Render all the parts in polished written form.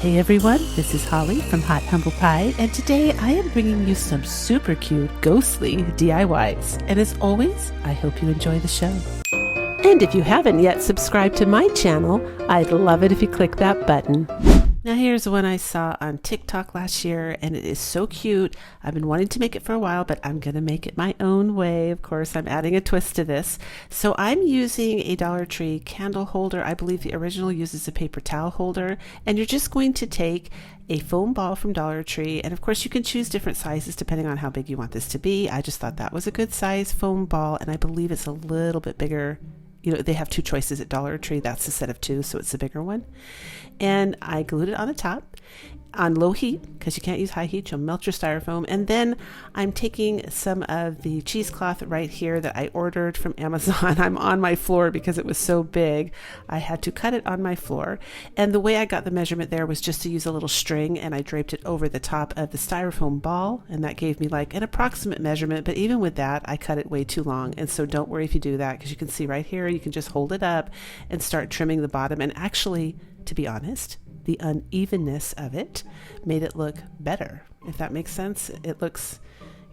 Hey everyone, this is Holly from Hot Humble Pie, and today I am bringing you some super cute, ghostly DIYs. And as always, I hope you enjoy the show. And if you haven't yet subscribed to my channel, I'd love it if you click that button. Now here's one I saw on TikTok last year, and it is so cute. I've been wanting to make it for a while, but I'm going to make it my own way. Of course, I'm adding a twist to this. So I'm using a Dollar Tree candle holder. I believe the original uses a paper towel holder, and you're just going to take a foam ball from Dollar Tree, and of course you can choose different sizes depending on how big you want this to be. I just thought that was a good size foam ball, and I believe it's a little bit bigger. You know, they have two choices at Dollar Tree. That's a set of two, so it's the bigger one. And I glued it on the top on low heat, because you can't use high heat, you'll melt your styrofoam. And then I'm taking some of the cheesecloth right here that I ordered from Amazon. I'm on my floor because it was so big. I had to cut it on my floor. And the way I got the measurement there was just to use a little string, and I draped it over the top of the styrofoam ball, and that gave me like an approximate measurement. But even with that, I cut it way too long. And so don't worry if you do that, because you can see right here, you can just hold it up and start trimming the bottom. And actually, to be honest, the unevenness of it made it look better, if that makes sense. It looks,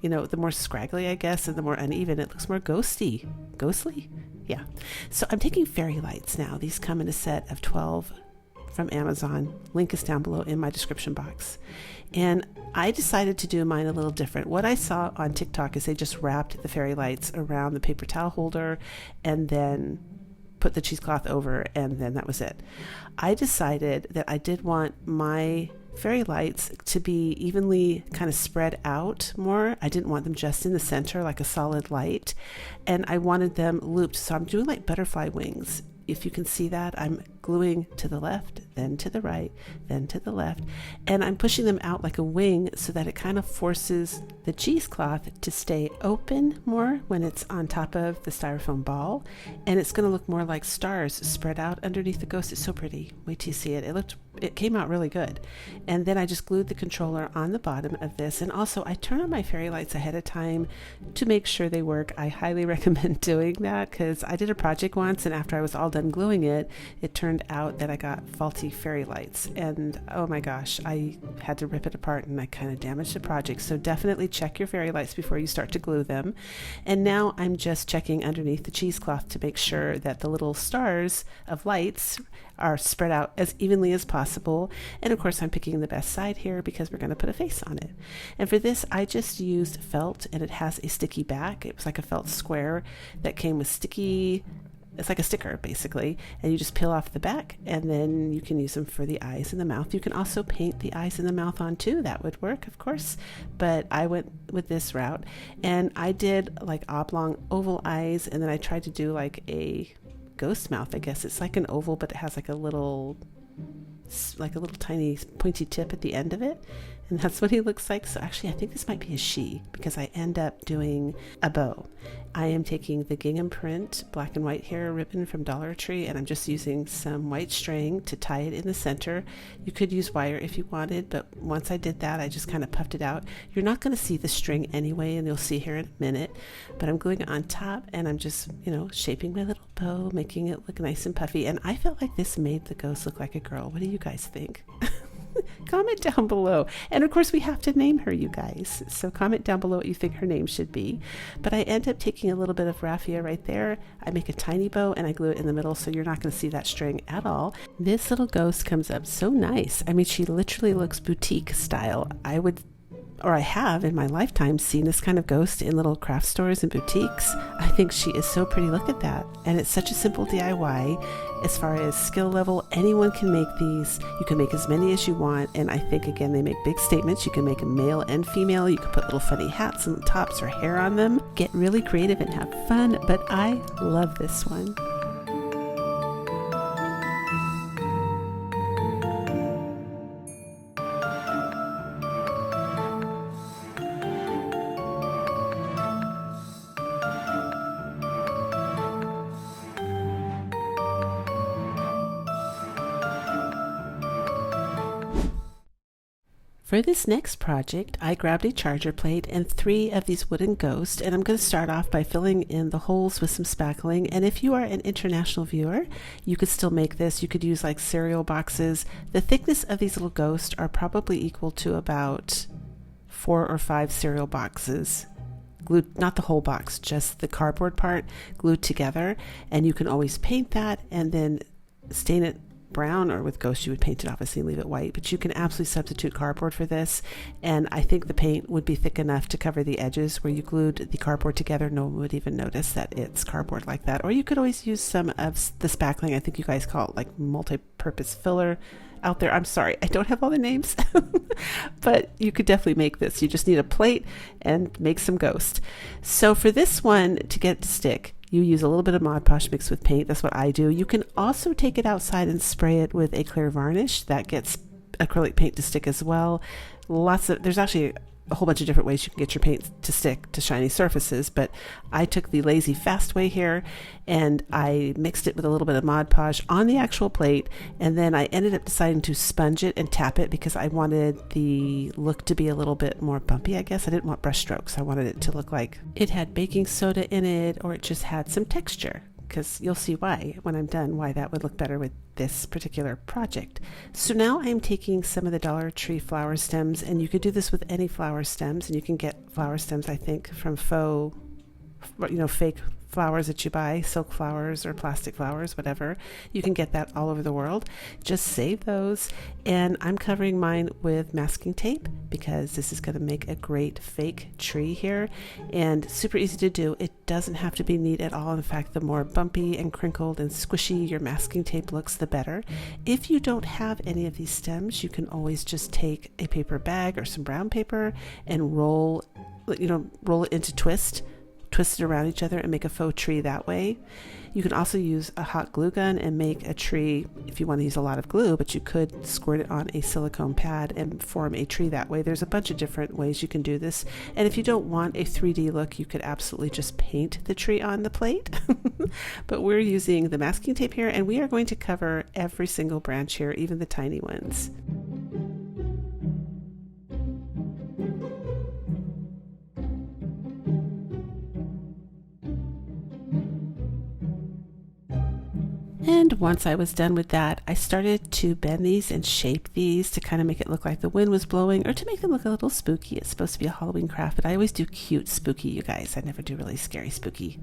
you know, the more scraggly, I guess, and the more uneven, it looks more ghostly. Yeah. So I'm taking fairy lights now. These come in a set of 12 from Amazon. Link is down below in my description box. And I decided to do mine a little different. What I saw on TikTok is they just wrapped the fairy lights around the paper towel holder and then put the cheesecloth over, and then that was it. I decided that I did want my fairy lights to be evenly kind of spread out more. I didn't want them just in the center like a solid light, and I wanted them looped. So I'm doing like butterfly wings. If you can see that, I'm gluing to the left, then to the right, then to the left, and I'm pushing them out like a wing so that it kind of forces the cheesecloth to stay open more when it's on top of the styrofoam ball, and it's going to look more like stars spread out underneath the ghost. It's so pretty. Wait till you see it. It came out really good. And then I just glued the controller on the bottom of this, and also I turn on my fairy lights ahead of time to make sure they work. I highly recommend doing that, because I did a project once, and after I was all done gluing it, it turned out that I got faulty fairy lights, and oh my gosh, I had to rip it apart, and I kind of damaged the project. So definitely check your fairy lights before you start to glue them. And now I'm just checking underneath the cheesecloth to make sure that the little stars of lights are spread out as evenly as possible. And of course I'm picking the best side here because we're going to put a face on it. And for this I just used felt, and it has a sticky back. It was like a felt square that came with sticky. It's like a sticker basically, and you just peel off the back, and then you can use them for the eyes and the mouth. You can also paint the eyes and the mouth on too. That would work, of course, but I went with this route, and I did like oblong oval eyes, and then I tried to do like a ghost mouth. I guess it's like an oval, but it has like a little tiny pointy tip at the end of it, and that's what he looks like. So actually I think this might be a she, because I end up doing a bow. I am taking the gingham print black and white hair ribbon from Dollar Tree, and I'm just using some white string to tie it in the center. You could use wire if you wanted, but once I did that, I just kind of puffed it out. You're not going to see the string anyway, and you'll see here in a minute, but I'm gluing it on top, and I'm just, you know, shaping my little bow, making it look nice and puffy. And I felt like this made the ghost look like a girl. What do you guys think? Comment down below. And of course we have to name her, you guys, so comment down below what you think her name should be. But I end up taking a little bit of raffia right there. I make a tiny bow, and I glue it in the middle, so you're not going to see that string at all. This little ghost comes up so nice. I mean, she literally looks boutique style. I have in my lifetime seen this kind of ghost in little craft stores and boutiques. I think she is so pretty. Look at that. And it's such a simple DIY. As far as skill level, anyone can make these. You can make as many as you want. And I think, again, they make big statements. You can make them male and female. You can put little funny hats and tops or hair on them. Get really creative and have fun. But I love this one. For this next project, I grabbed a charger plate and 3 of these wooden ghosts, and I'm going to start off by filling in the holes with some spackling. And if you are an international viewer, you could still make this. You could use like cereal boxes. The thickness of these little ghosts are probably equal to about 4 or 5 cereal boxes. Glued, not the whole box, just the cardboard part glued together. And you can always paint that and then stain it brown, or with ghosts you would paint it obviously and leave it white, but you can absolutely substitute cardboard for this, and I think the paint would be thick enough to cover the edges where you glued the cardboard together. No one would even notice that it's cardboard like that. Or you could always use some of the spackling. I think you guys call it like multi-purpose filler out there. I'm sorry, I don't have all the names, but you could definitely make this. You just need a plate and make some ghost. So for this one, to get it to stick, you use a little bit of Mod Podge mixed with paint. That's what I do. You can also take it outside and spray it with a clear varnish. That gets acrylic paint to stick as well. There's actually a whole bunch of different ways you can get your paint to stick to shiny surfaces, but I took the lazy fast way here and I mixed it with a little bit of Mod Podge on the actual plate, and then I ended up deciding to sponge it and tap it because I wanted the look to be a little bit more bumpy, I guess. I didn't want brush strokes. I wanted it to look like it had baking soda in it, or it just had some texture, because you'll see why when I'm done, why that would look better with this particular project. So now I'm taking some of the Dollar Tree flower stems, and you could do this with any flower stems, and you can get flower stems, I think, from fake flowers that you buy, silk flowers or plastic flowers, whatever. You can get that all over the world. Just save those, and I'm covering mine with masking tape because this is going to make a great fake tree here, and super easy to do. It doesn't have to be neat at all. In fact, the more bumpy and crinkled and squishy your masking tape looks, the better. If you don't have any of these stems, you can always just take a paper bag or some brown paper and roll it into twist it around each other and make a faux tree that way. You can also use a hot glue gun and make a tree if you want to use a lot of glue, but you could squirt it on a silicone pad and form a tree that way. There's a bunch of different ways you can do this. And if you don't want a 3D look, you could absolutely just paint the tree on the plate. But we're using the masking tape here, and we are going to cover every single branch here, even the tiny ones. And once I was done with that, I started to bend these and shape these to kind of make it look like the wind was blowing, or to make them look a little spooky. It's supposed to be a Halloween craft, but I always do cute spooky, you guys. I never do really scary spooky.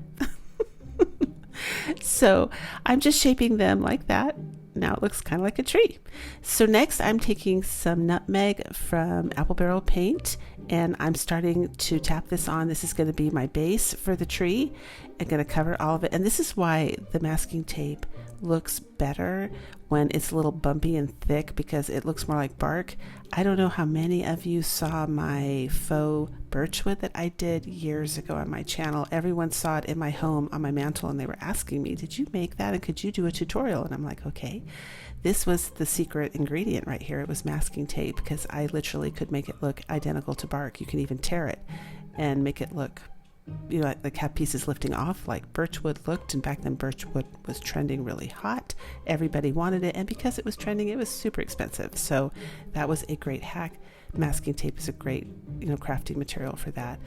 So I'm just shaping them like that. Now it looks kind of like a tree. So next I'm taking some nutmeg from Apple Barrel paint, and I'm starting to tap this on. This is going to be my base for the tree. I'm going to cover all of it, and this is why the masking tape looks better when it's a little bumpy and thick, because it looks more like bark. I don't know how many of you saw my faux birchwood that I did years ago on my channel. Everyone saw it in my home on my mantle, and they were asking me, did you make that, and could you do a tutorial? And I'm like, okay. This was the secret ingredient right here. It was masking tape, because I literally could make it look identical to bark. You can even tear it and make it look, like have pieces lifting off like birchwood looked. And back then birchwood was trending really hot. Everybody wanted it, and because it was trending, it was super expensive. So that was a great hack. Masking tape is a great crafting material for that.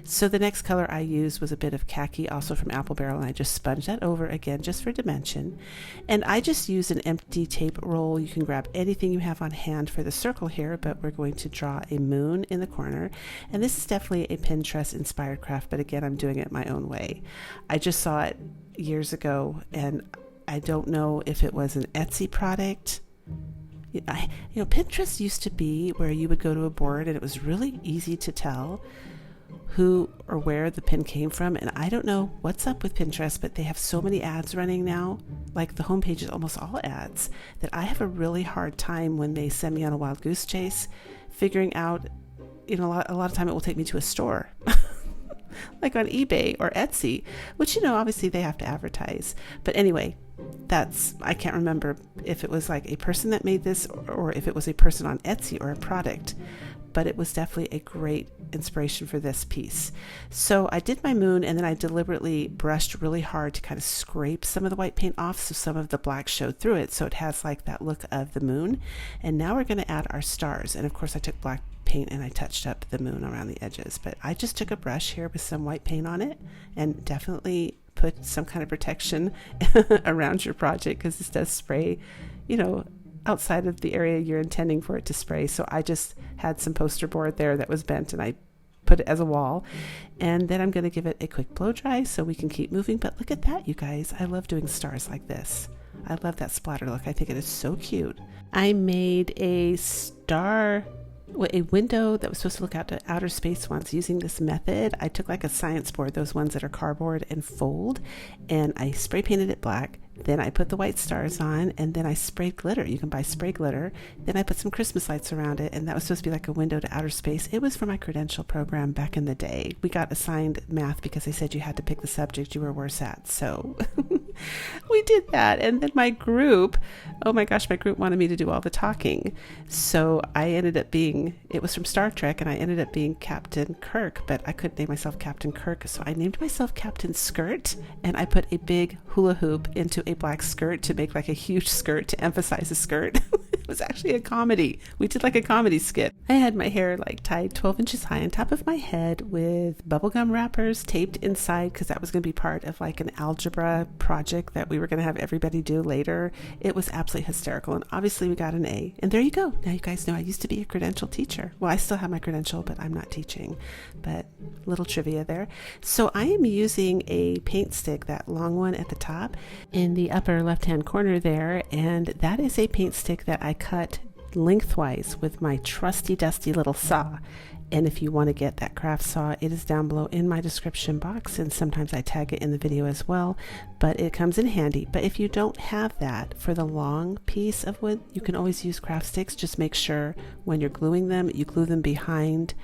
So the next color I used was a bit of khaki, also from Apple Barrel, and I just sponged that over again just for dimension. And I just used an empty tape roll. You can grab anything you have on hand for the circle here, but we're going to draw a moon in the corner. And this is definitely a Pinterest inspired craft, but again, I'm doing it my own way. I just saw it years ago, and I don't know if it was an Etsy product. Pinterest used to be where you would go to a board and it was really easy to tell who or where the pin came from. And I don't know what's up with Pinterest, but they have so many ads running now. Like the homepage is almost all ads, that I have a really hard time when they send me on a wild goose chase figuring out, a lot of time it will take me to a store. Like on eBay or Etsy, which, obviously they have to advertise. But anyway, I can't remember if it was like a person that made this or if it was a person on Etsy or a product. but it was definitely a great inspiration for this piece. So I did my moon, and then I deliberately brushed really hard to kind of scrape some of the white paint off so some of the black showed through it, so it has like that look of the moon. And now we're going to add our stars, and of course I took black paint and I touched up the moon around the edges, but I just took a brush here with some white paint on it, and definitely put some kind of protection around your project, because this does spray, you know, outside of the area you're intending for it to spray. So I just had some poster board there that was bent, and I put it as a wall, and then I'm going to give it a quick blow dry so we can keep moving. But look at that, you guys. I love doing stars like this. I love that splatter look. I think it is so cute. I made a window that was supposed to look out to outer space once using this method. I took like a science board, those ones that are cardboard and fold, and I spray painted it black. Then I put the white stars on, and then I sprayed glitter. You can buy spray glitter. Then I put some Christmas lights around it, and that was supposed to be like a window to outer space. It was for my credential program back in the day. We got assigned math because they said you had to pick the subject you were worse at. So we did that. And then my group, oh my gosh, my group wanted me to do all the talking. So I ended up being, it was from Star Trek, and I ended up being Captain Kirk, but I couldn't name myself Captain Kirk. So I named myself Captain Skirt, and I put a big hula hoop into a black skirt to make like a huge skirt to emphasize the skirt. It was actually a comedy. We did like a comedy skit. I had my hair like tied 12 inches high on top of my head with bubblegum wrappers taped inside, because that was going to be part of like an algebra project that we were going to have everybody do later. It was absolutely hysterical, and obviously we got an A. And there you go. Now you guys know I used to be a credential teacher. Well, I still have my credential, but I'm not teaching. But little trivia there. So I am using a paint stick, that long one at the top in the upper left hand corner there, and that is a paint stick that I cut lengthwise with my trusty dusty little saw. And if you want to get that craft saw, it is down below in my description box, and sometimes I tag it in the video as well, but it comes in handy. But if you don't have that for the long piece of wood, you can always use craft sticks. Just make sure when you're gluing them, you glue them behind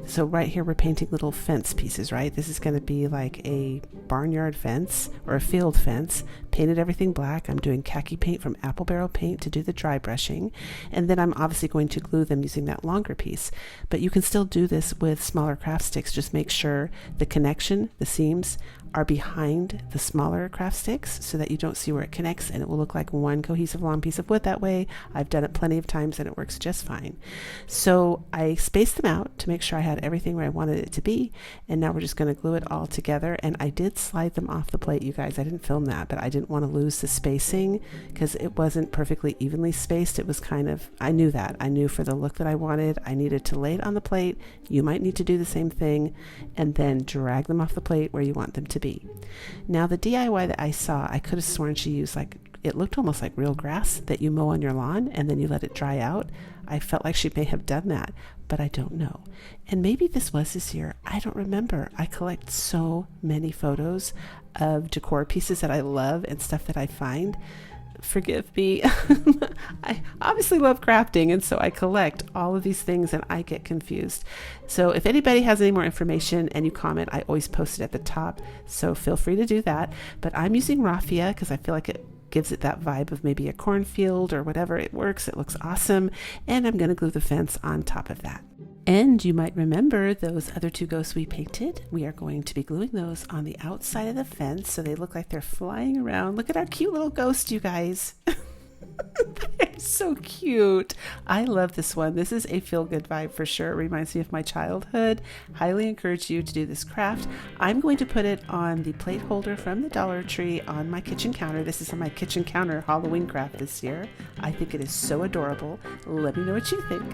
so right here we're painting little fence pieces, right? This is going to be like a barnyard fence or a field fence. Painted everything black. I'm doing khaki paint from Apple Barrel paint to do the dry brushing, and then I'm obviously going to glue them using that longer piece. But you can still do this with smaller craft sticks. Just make sure the connection, the seams, are behind the smaller craft sticks so that you don't see where it connects, and it will look like one cohesive long piece of wood that way. I've done it plenty of times and it works just fine. So I spaced them out to make sure I had everything where I wanted it to be, and now we're just going to glue it all together. And I did slide them off the plate, you guys. I didn't film that, but I didn't want to lose the spacing because it wasn't perfectly evenly spaced. It was kind of, I knew that. I knew for the look that I wanted, I needed to lay it on the plate. You might need to do the same thing, and then drag them off the plate where you want them to be. Now the DIY that I saw, I could have sworn she used like, it looked almost like real grass that you mow on your lawn and then you let it dry out. I felt like she may have done that, but I don't know. And maybe this was this year. I don't remember. I collect so many photos of decor pieces that I love and stuff that I find. Forgive me. I obviously love crafting, and so I collect all of these things and I get confused. So if anybody has any more information and you comment, I always post it at the top, so feel free to do that. But I'm using raffia because I feel like it gives it that vibe of maybe a cornfield or whatever. It works. It looks awesome. And I'm going to glue the fence on top of that. And you might remember those other two ghosts we painted. We are going to be gluing those on the outside of the fence so they look like they're flying around. Look at our cute little ghost, you guys. They're so cute. I love this one. This is a feel-good vibe for sure. It reminds me of my childhood. Highly encourage you to do this craft. I'm going to put it on the plate holder from the Dollar Tree on my kitchen counter. This is on my kitchen counter Halloween craft this year. I think it is so adorable. Let me know what you think.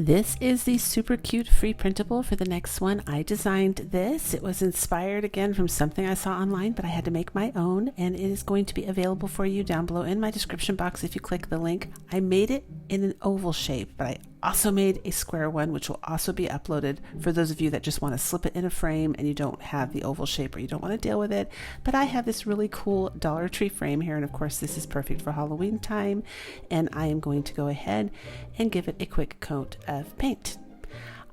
This is the super cute free printable for the next one. I designed this. It was inspired again from something I saw online, but I had to make my own, and it is going to be available for you down below in my description box if you click the link. I made it in an oval shape, but I Also made a square one, which will also be uploaded for those of you that just want to slip it in a frame and you don't have the oval shape or you don't want to deal with it. But I have this really cool Dollar Tree frame here, and of course this is perfect for Halloween time, and I am going to go ahead and give it a quick coat of paint.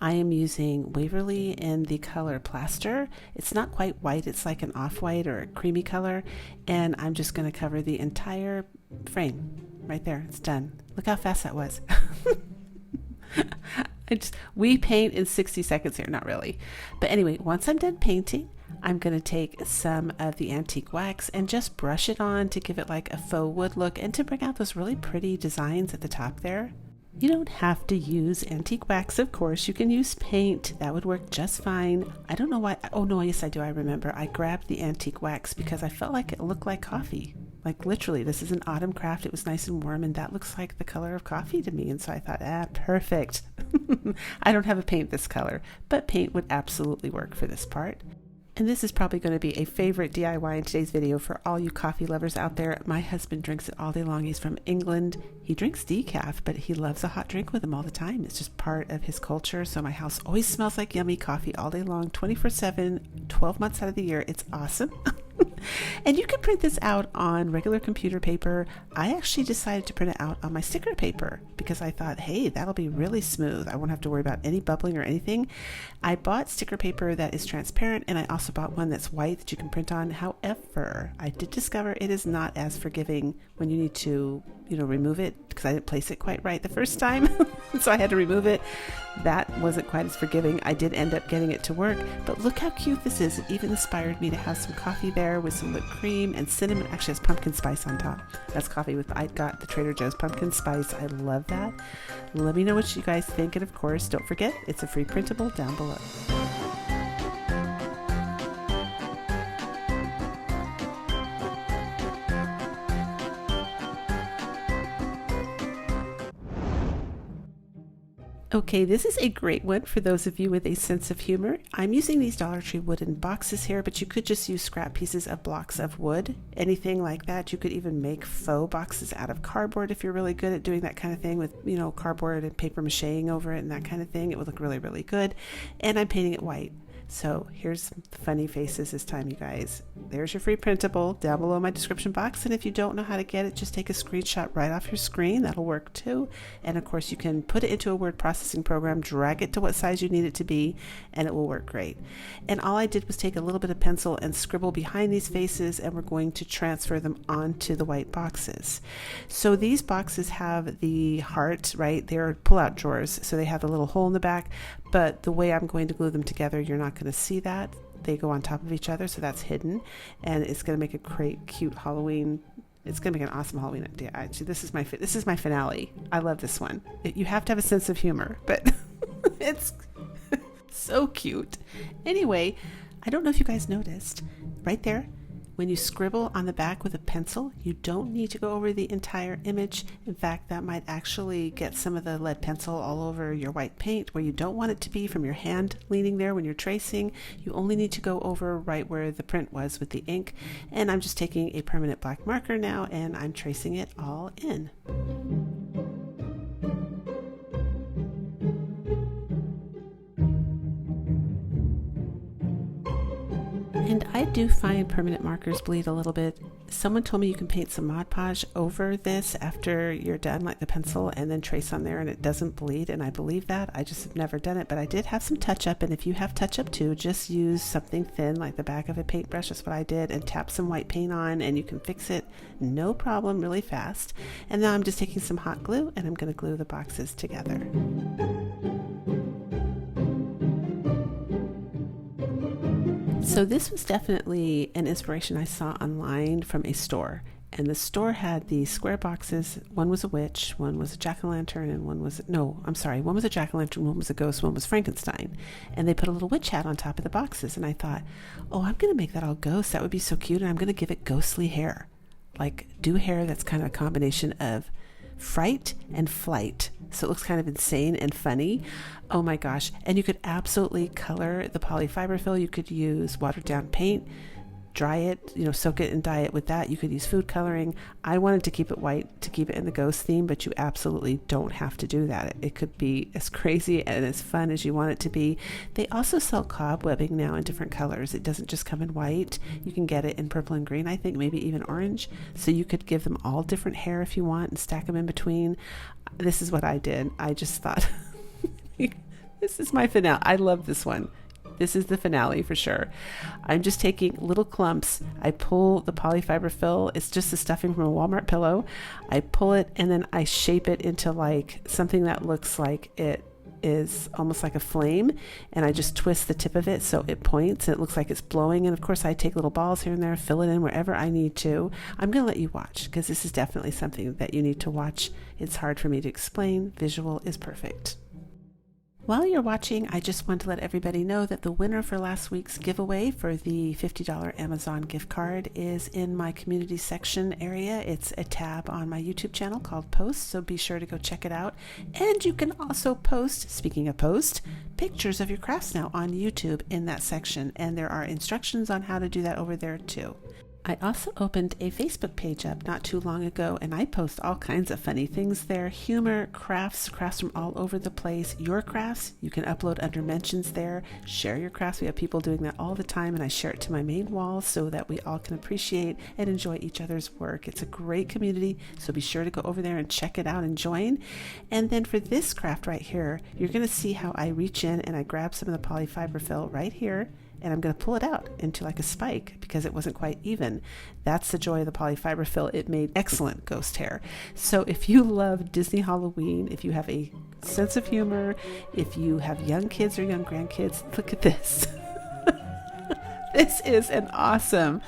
I am using Waverly in the color Plaster. It's not quite white, it's like an off-white or a creamy color, and I'm just going to cover the entire frame. Right there, it's done. Look how fast that was. We paint in 60 seconds here, not really. But anyway, once I'm done painting, I'm going to take some of the antique wax and just brush it on to give it like a faux wood look and to bring out those really pretty designs at the top there. You don't have to use antique wax, of course. You can use paint. That would work just fine. I don't know why. Oh, no, yes, I do. I remember. I grabbed the antique wax because I felt like it looked like coffee. Like literally, this is an autumn craft. It was nice and warm, and that looks like the color of coffee to me. And so I thought, perfect. I don't have a paint this color, but paint would absolutely work for this part. And this is probably going to be a favorite DIY in today's video for all you coffee lovers out there. My husband drinks it all day long. He's from England. He drinks decaf, but he loves a hot drink with him all the time. It's just part of his culture. So my house always smells like yummy coffee all day long, 24/7, 12 months out of the year. It's awesome. And you can print this out on regular computer paper. I actually decided to print it out on my sticker paper because I thought, hey, that'll be really smooth. I won't have to worry about any bubbling or anything. I bought sticker paper that is transparent, and I also bought one that's white that you can print on. However, I did discover it is not as forgiving when you need to, remove it, because I didn't place it quite right the first time. So I had to remove it. That wasn't quite as forgiving. I did end up getting it to work, but look how cute this is. It even inspired me to have some coffee there with some whipped cream and cinnamon. Actually, it has pumpkin spice on top. That's coffee with, I got the Trader Joe's pumpkin spice. I love that. Let me know what you guys think, and of course, don't forget, it's a free printable down below. Okay, this is a great one for those of you with a sense of humor. I'm using these Dollar Tree wooden boxes here, but you could just use scrap pieces of blocks of wood, anything like that. You could even make faux boxes out of cardboard if you're really good at doing that kind of thing with, cardboard and paper macheing over it and that kind of thing. It would look really, really good. And I'm painting it white. So here's funny faces this time, you guys. There's your free printable down below in my description box. And if you don't know how to get it, just take a screenshot right off your screen. That'll work too. And of course, you can put it into a word processing program, drag it to what size you need it to be, and it will work great. And all I did was take a little bit of pencil and scribble behind these faces, and we're going to transfer them onto the white boxes. So these boxes have the heart, right? They're pull-out drawers, so they have a little hole in the back. But the way I'm going to glue them together, you're not going to see that. They go on top of each other, so that's hidden, and it's going to make a great, cute Halloween. It's going to make an awesome Halloween idea. Actually, this is my finale. I love this one. You have to have a sense of humor, but it's so cute. Anyway, I don't know if you guys noticed, right there, when you scribble on the back with a pencil, you don't need to go over the entire image. In fact, that might actually get some of the lead pencil all over your white paint where you don't want it to be from your hand leaning there when you're tracing. You only need to go over right where the print was with the ink. And I'm just taking a permanent black marker now and I'm tracing it all in. And I do find permanent markers bleed a little bit. Someone told me you can paint some Mod Podge over this after you're done, like the pencil, and then trace on there and it doesn't bleed, and I believe that. I just have never done it, but I did have some touch-up, and if you have touch-up too, just use something thin like the back of a paintbrush. That's what I did, and tap some white paint on, and you can fix it no problem really fast. And now I'm just taking some hot glue, and I'm going to glue the boxes together. So this was definitely an inspiration I saw online from a store. And the store had these square boxes. One was a witch, one was a jack-o'-lantern, and one was a jack-o'-lantern, one was a ghost, one was Frankenstein. And they put a little witch hat on top of the boxes. And I thought, oh, I'm going to make that all ghosts. That would be so cute. And I'm going to give it ghostly hair. Like, do hair that's kind of a combination of fright and flight. So it looks kind of insane and funny. Oh my gosh. And you could absolutely color the polyfiber fill. You could use watered down paint. dry it, soak it and dye it with that. You could use food coloring. I wanted to keep it white to keep it in the ghost theme, but you absolutely don't have to do that. It could be as crazy and as fun as you want it to be. They also sell cobwebbing now in different colors. It doesn't just come in white. You can get it in purple and green, I think, maybe even orange. So you could give them all different hair if you want and stack them in between. This is what I did. I just thought, this is my finale. I love this one. This is the finale for sure. I'm just taking little clumps. I pull the polyfiber fill. It's just the stuffing from a Walmart pillow. I pull it and then I shape it into like something that looks like it is almost like a flame, and I just twist the tip of it so it points and it looks like it's blowing. And of course I take little balls here and there, fill it in wherever I need to. I'm going to let you watch because this is definitely something that you need to watch. It's hard for me to explain. Visual is perfect. While you're watching, I just want to let everybody know that the winner for last week's giveaway for the $50 Amazon gift card is in my community section area. It's a tab on my YouTube channel called Posts, so be sure to go check it out. And you can also post, speaking of post, pictures of your crafts now on YouTube in that section. And there are instructions on how to do that over there too. I also opened a Facebook page up not too long ago, and I post all kinds of funny things there. Humor, crafts from all over the place. Your crafts, you can upload under mentions there. Share your crafts. We have people doing that all the time, and I share it to my main wall so that we all can appreciate and enjoy each other's work. It's a great community, so be sure to go over there and check it out and join. And then for this craft right here, you're going to see how I reach in and I grab some of the polyfiber fill right here, and I'm going to pull it out into like a spike because it wasn't quite even. That's the joy of the polyfiber fill. It made excellent ghost hair. So if you love Disney Halloween, if you have a sense of humor, if you have young kids or young grandkids, look at this. This is an awesome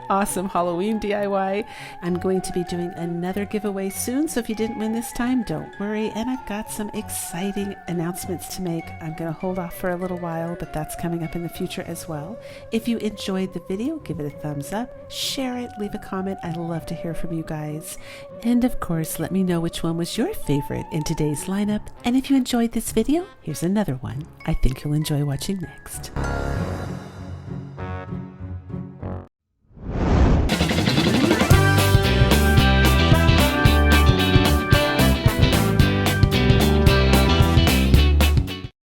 Halloween DIY. I'm going to be doing another giveaway soon, so if you didn't win this time, don't worry. And I've got some exciting announcements to make. I'm going to hold off for a little while, but that's coming up in the future as well. If you enjoyed the video, give it a thumbs up, share it, leave a comment. I'd love to hear from you guys. And of course, let me know which one was your favorite in today's lineup. And if you enjoyed this video, here's another one I think you'll enjoy watching next.